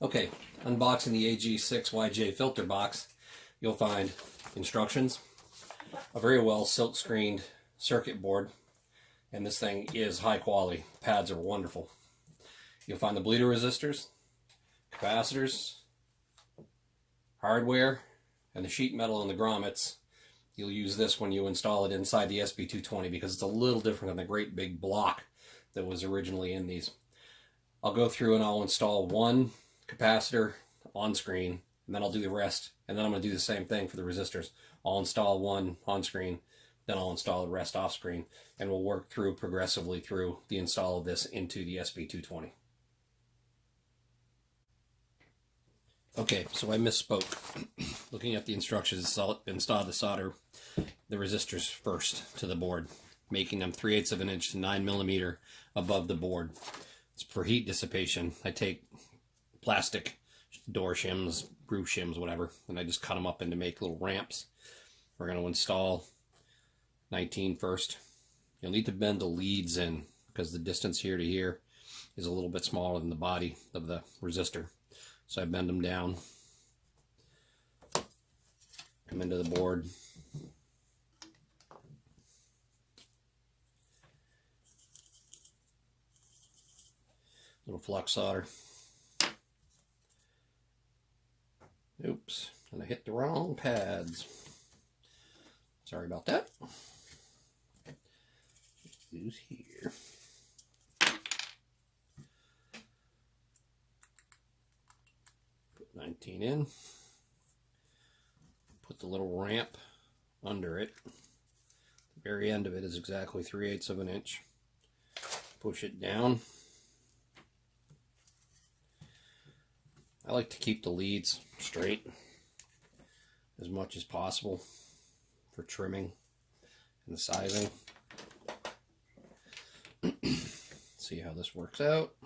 Okay, unboxing the ag6yj filter box, you'll find instructions, a very well silk screened circuit board, and this thing is high quality. Pads are wonderful. You'll find the bleeder resistors, capacitors, hardware, and the sheet metal and the grommets. You'll use this when you install it inside the SB220 because it's a little different than the great big block that was originally in these. I'll go through and I'll install one capacitor on screen, and then I'll do the rest, and then I'm going to do the same thing for the resistors. I'll install one on screen, then I'll install the rest off screen, and we'll work through progressively through the install of this into the SB220. Okay, so I misspoke. Looking at the instructions, I'll install the solder the resistors first to the board, making them 3/8 of an inch to 9 millimeter above the board. It's for heat dissipation. I take plastic door shims, roof shims, whatever, and I just cut them up into make little ramps. We're going to install 19 first. You'll need to bend the leads in because the distance here to here is a little bit smaller than the body of the resistor. So I bend them down, come into the board, little flux solder. Oops, and I hit the wrong pads. Sorry about that. These here. Put 19 in. Put the little ramp under it. The very end of it is exactly 3/8 of an inch. Push it down. I like to keep the leads straight as much as possible for trimming and the sizing. See how this works out.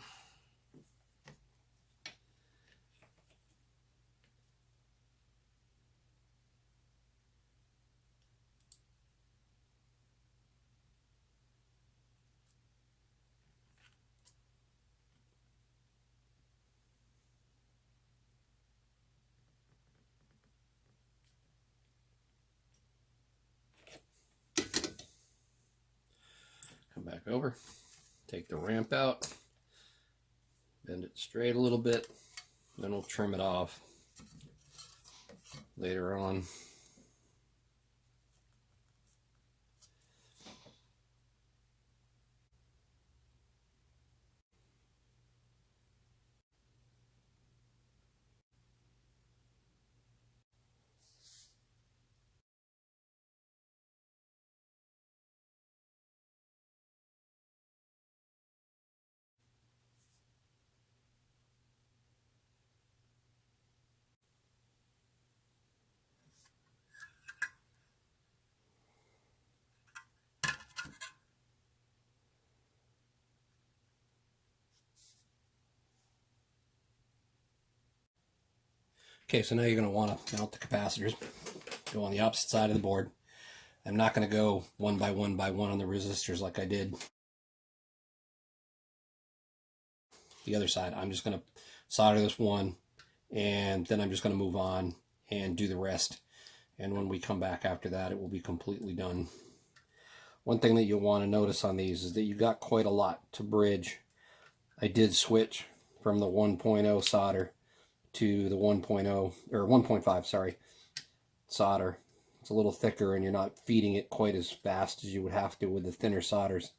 Come back over, take the ramp out, bend it straight a little bit, then we'll trim it off later on. Okay, so now you're going to want to mount the capacitors. Go on the opposite side of the board. I'm not going to go one by one on the resistors like I did the other side. I'm just going to solder this one, and then I'm just going to move on and do the rest. And when we come back after that, it will be completely done. One thing that you'll want to notice on these is that you got quite a lot to bridge. I did switch from the 1.0 solder to the 1.0 or 1.5, sorry, solder. It's a little thicker and you're not feeding it quite as fast as you would have to with the thinner solders.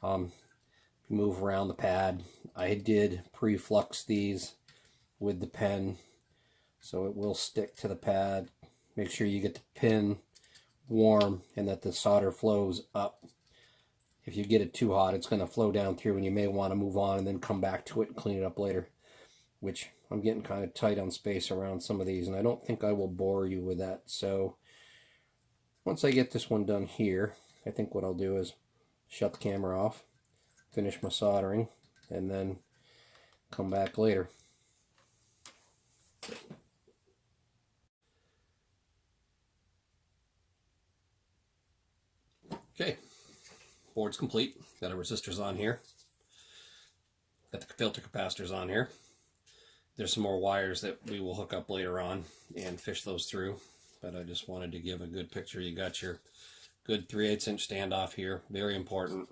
Move around the pad. I did pre-flux these with the pen so it will stick to the pad. Make sure you get the pin warm and that the solder flows up. If you get it too hot, it's going to flow down through and you may want to move on and then come back to it and clean it up later, which I'm getting kind of tight on space around some of these, and I don't think I will bore you with that. So once I get this one done here, I think what I'll do is shut the camera off, finish my soldering, and then come back later. Okay, board's complete. Got our resistors on here. Got the filter capacitors on here. There's some more wires that we will hook up later on and fish those through, but I just wanted to give a good picture. You got your good 3/8 inch standoff here, very important.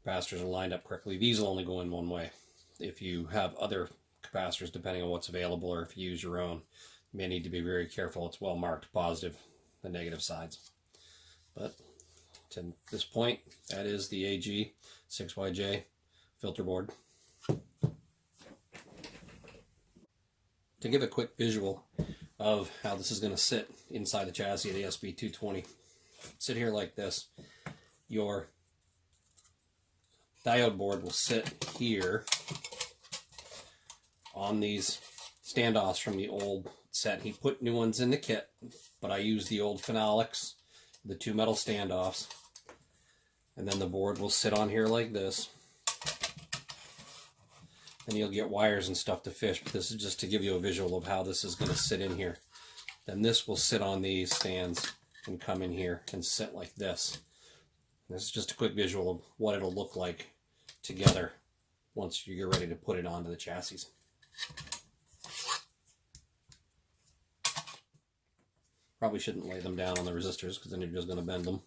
Capacitors are lined up correctly. These will only go in one way. If you have other capacitors, depending on what's available, or if you use your own, you may need to be very careful. It's well marked, positive, the negative sides. But to this point, that is the ag6yj filter board. To give a quick visual of how this is going to sit inside the chassis of the SB220, sit here like this. Your diode board will sit here on these standoffs from the old set. He put new ones in the kit, but I use the old phenolics, the 2 metal standoffs, and then the board will sit on here like this. And you'll get wires and stuff to fish, but this is just to give you a visual of how this is going to sit in here. Then this will sit on these stands and come in here and sit like this. This is just a quick visual of what it'll look like together once you get ready to put it onto the chassis. Probably shouldn't lay them down on the resistors because then you're just going to bend them.